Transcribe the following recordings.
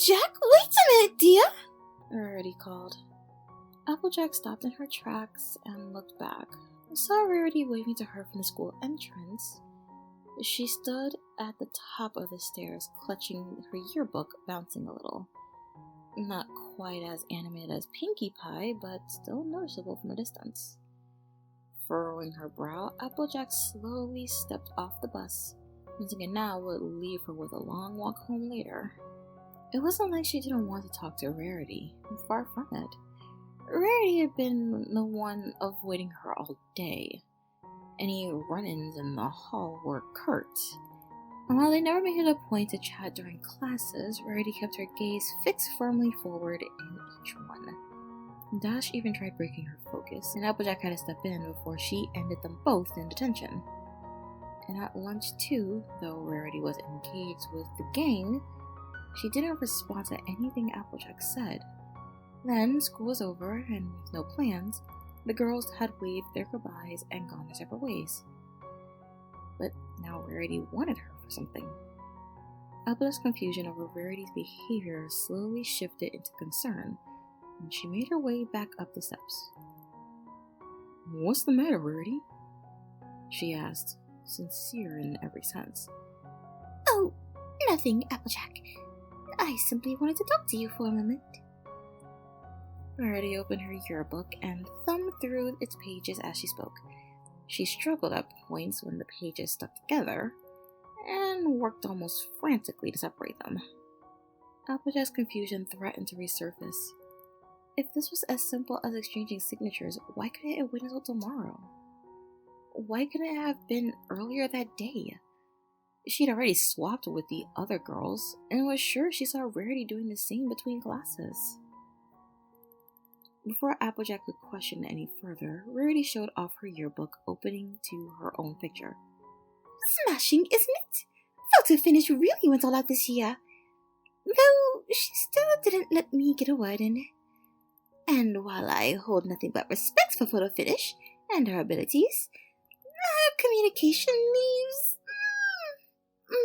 Applejack, wait a minute, dear! Rarity called. Applejack stopped in her tracks and looked back. Saw Rarity waving to her from the school entrance. She stood at the top of the stairs, clutching her yearbook, bouncing a little. Not quite as animated as Pinkie Pie, but still noticeable from a distance. Furrowing her brow, Applejack slowly stepped off the bus, thinking it now would leave her with a long walk home later. It wasn't like she didn't want to talk to Rarity. Far from it. Rarity had been the one avoiding her all day. Any run-ins in the hall were curt. And while they never made it a point to chat during classes, Rarity kept her gaze fixed firmly forward in each one. Dash even tried breaking her focus, and Applejack had to step in before she ended them both in detention. And at lunch too, though Rarity was engaged with the gang, she didn't respond to anything Applejack said. Then, school was over, and with no plans, the girls had waved their goodbyes and gone their separate ways. But now Rarity wanted her for something. Applejack's confusion over Rarity's behavior slowly shifted into concern, and she made her way back up the steps. "What's the matter, Rarity?" she asked, sincere in every sense. "Oh, nothing, Applejack. I simply wanted to talk to you for a moment." Rarity opened her yearbook and thumbed through its pages as she spoke. She struggled at points when the pages stuck together, and worked almost frantically to separate them. Applejack's confusion threatened to resurface. If this was as simple as exchanging signatures, why couldn't it wait until tomorrow? Why couldn't it have been earlier that day? She'd already swapped with the other girls, and was sure she saw Rarity doing the same between classes. Before Applejack could question any further, Rarity showed off her yearbook, opening to her own picture. "Smashing, isn't it? Photo finish really went all out this year. Though she still didn't let me get a word in. And while I hold nothing but respect for photo finish and her abilities, her communication leaves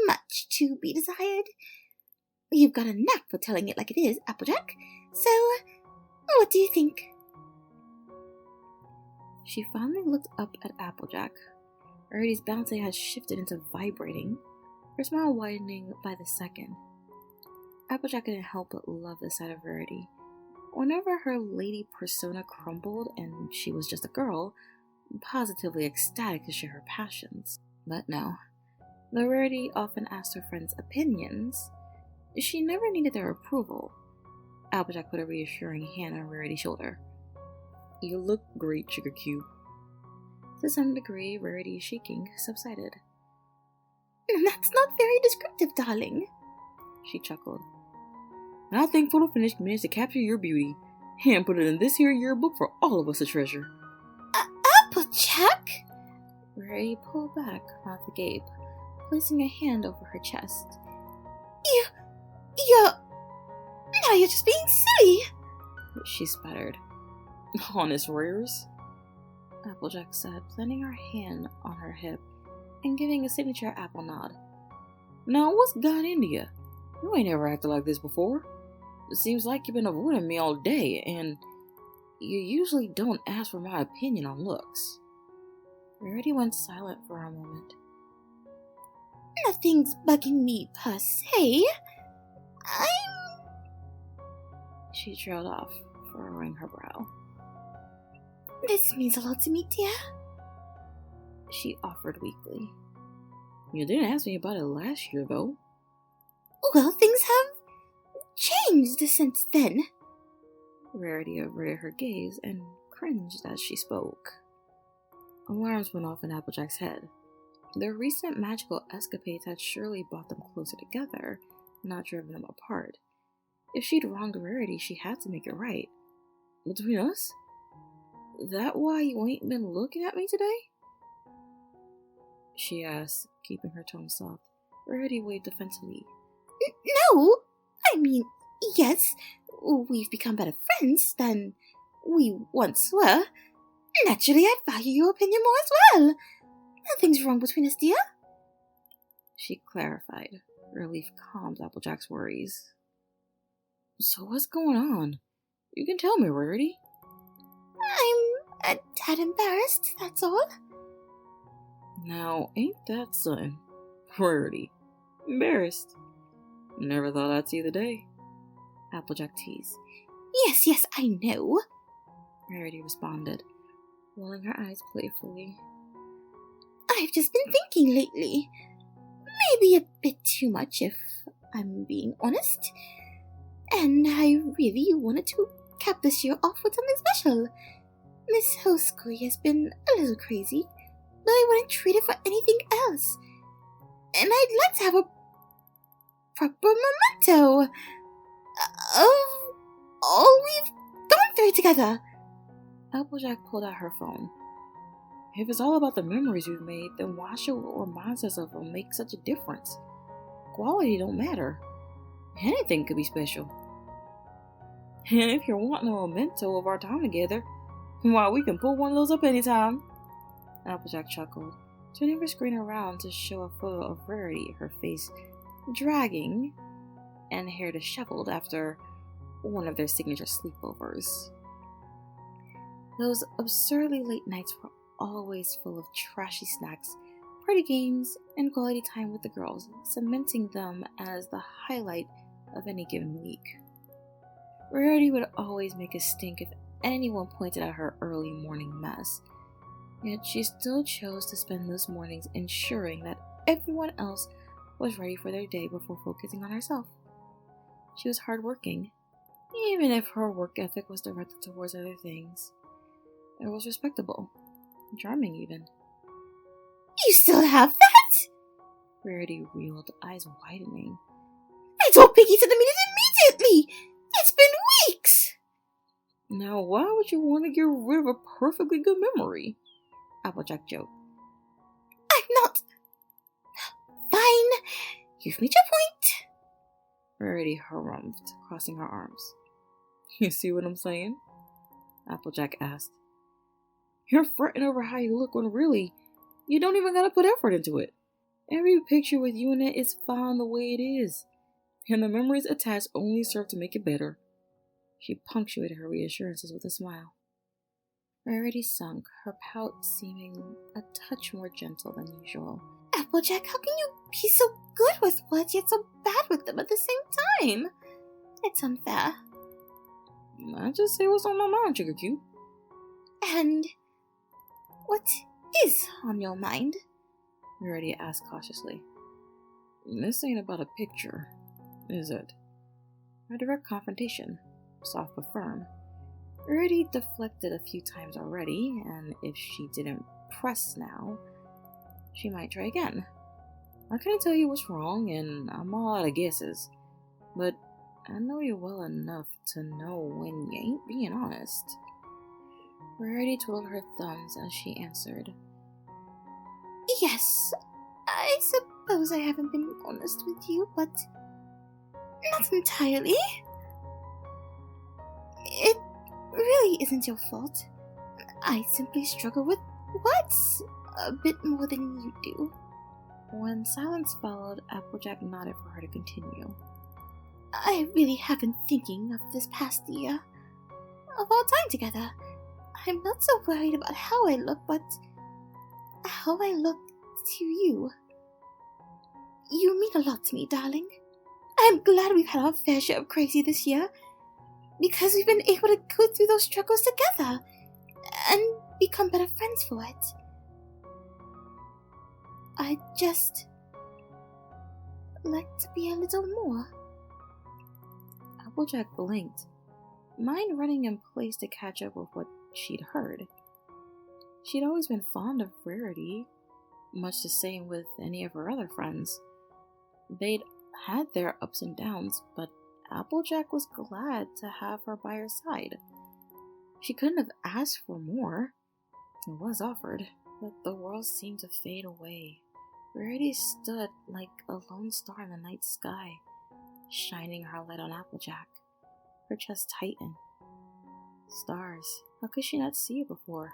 much to be desired. You've got a knack for telling it like it is, Applejack, so what do you think?" She finally looked up at Applejack. Rarity's bouncing had shifted into vibrating, her smile widening by the second. Applejack couldn't help but love the sight of Rarity. Whenever her lady persona crumbled and she was just a girl, positively ecstatic to share her passions. But no, though Rarity often asked her friends' opinions, she never needed their approval. Applejack put a reassuring hand on Rarity's shoulder. "You look great, Sugar Cube." To some degree, Rarity's shaking subsided. "That's not very descriptive, darling," she chuckled. "I think Photo Finish managed to capture your beauty and put it in this here yearbook for all of us to treasure." "Applejack?" Rarity pulled back, mouth agape, placing a hand over her chest. Now you're just being silly," she sputtered. "Honest Rares," Applejack said, planting her hand on her hip and giving a signature apple nod. "Now what's got into you? You ain't ever acted like this before. It seems like you've been avoiding me all day, and you usually don't ask for my opinion on looks." Rarity went silent for a moment. "Nothing's bugging me per se. She trailed off, furrowing her brow. "This means a lot to me, dear," she offered weakly. "You didn't ask me about it last year, though." "Well, things have changed since then." Rarity averted her gaze and cringed as she spoke. Alarms went off in Applejack's head. Their recent magical escapades had surely brought them closer together, not driven them apart. If she'd wronged Rarity, she had to make it right. "Between us? That why you ain't been looking at me today?" she asked, keeping her tone soft. Rarity waved defensively. "No! I mean, yes, we've become better friends than we once were. Naturally, I'd value your opinion more as well. Nothing's wrong between us, dear," she clarified. Relief calmed Applejack's worries. So what's going on? You can tell me, Rarity. I'm a tad embarrassed, that's all. Now, ain't that something? Rarity. Embarrassed. Never thought I'd see the day. Applejack teased. Yes, I know, Rarity responded, rolling her eyes playfully. I've just been thinking lately. Maybe a bit too much if I'm being honest. And I really wanted to cap this year off with something special. This whole school year has been a little crazy, but I wouldn't trade it for anything else. And I'd like to have a proper memento of all we've gone through together. Applejack pulled out her phone. If it's all about the memories we've made, then why should what reminds us of them make such a difference? Quality don't matter. Anything could be special. And if you're wanting a memento of our time together, why, we can pull one of those up anytime. Applejack chuckled, turning her screen around to show a photo of Rarity, her face dragging and hair disheveled after one of their signature sleepovers. Those absurdly late nights were always full of trashy snacks, party games, and quality time with the girls, cementing them as the highlight of any given week. Rarity would always make a stink if anyone pointed out her early morning mess, yet she still chose to spend those mornings ensuring that everyone else was ready for their day before focusing on herself. She was hardworking, even if her work ethic was directed towards other things. It was respectable, charming even. You still have that? Rarity reeled, eyes widening. I told Piggy to the minute immediately! It's been weeks! Now, why would you want to get rid of a perfectly good memory? Applejack joked. I'm not... Fine. You've made your point. Rarity harumphed, crossing her arms. You see what I'm saying? Applejack asked. You're fretting over how you look when really, you don't even gotta put effort into it. Every picture with you in it is fine the way it is, and the memories attached only serve to make it better. She punctuated her reassurances with a smile. Rarity sunk, her pout seeming a touch more gentle than usual. Applejack, how can you be so good with words yet so bad with them at the same time? It's unfair. I just say what's on my mind, Sugar Cube. And what is on your mind? Rarity asked cautiously. This ain't about a picture, is it? A direct confrontation, soft but firm. Rarity deflected a few times already, and if she didn't press now, she might try again. I can't tell you what's wrong, and I'm all out of guesses, but I know you well enough to know when you ain't being honest. Rarity twiddled her thumbs as she answered. Yes, I suppose I haven't been honest with you, but not entirely. It really isn't your fault. I simply struggle with words a bit more than you do. When silence followed, Applejack nodded for her to continue. I really have been thinking of this past year, of our time together. I'm not so worried about how I look, but how I look to you. You mean a lot to me, darling. I'm glad we've had our fair share of crazy this year, because we've been able to go through those struggles together and become better friends for it. I'd just like to be a little more. Applejack blinked, mind running in place to catch up with what she'd heard. She'd always been fond of Rarity, much the same with any of her other friends. They'd had their ups and downs, but Applejack was glad to have her by her side. She couldn't have asked for more. It was offered, but the world seemed to fade away. Rarity stood like a lone star in the night sky, shining her light on Applejack. Her chest tightened. Stars. How could she not see it before?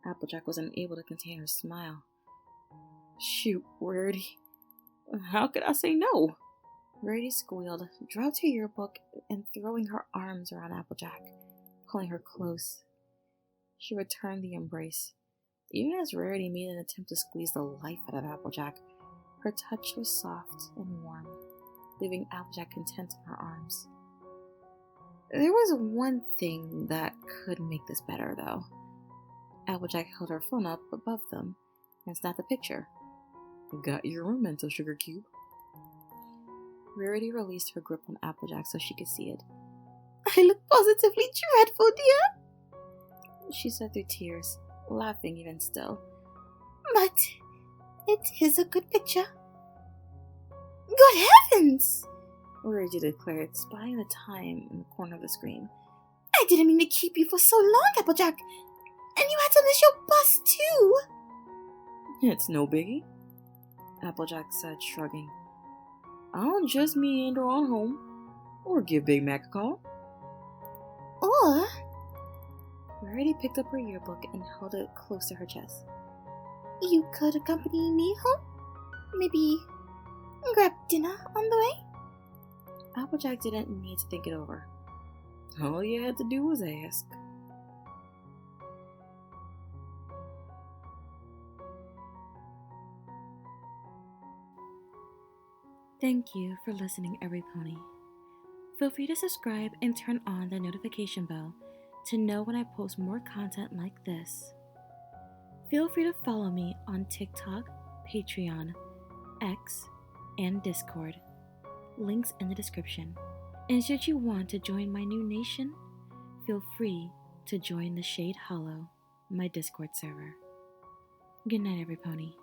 Applejack was unable to contain her smile. Shoot, Rarity. How could I say no? Rarity squealed, dropped her yearbook, and throwing her arms around Applejack, pulling her close. She returned the embrace. Even as Rarity made an attempt to squeeze the life out of Applejack, her touch was soft and warm, leaving Applejack content in her arms. There was one thing that could make this better, though. Applejack held her phone up above them and snapped a picture. Got your memento, sugar cube. Rarity released her grip on Applejack so she could see it. I look positively dreadful, dear, she said through tears, laughing even still. But it is a good picture. Good heavens! Rarity declared, spying the time in the corner of the screen. I didn't mean to keep you for so long, Applejack. And you had to miss your bus, too. It's no biggie, Applejack said, shrugging. I'll just meander on home, or give Big Mac a call. Or... Rarity picked up her yearbook and held it close to her chest. You could accompany me home? Maybe grab dinner on the way? Applejack didn't need to think it over. All you had to do was ask. Thank you for listening, every pony. Feel free to subscribe and turn on the notification bell to know when I post more content like this. Feel free to follow me on TikTok, Patreon, X, and Discord. Links in the description. And should you want to join my new nation, feel free to join the Shade Hollow, my Discord server. Good night, every pony.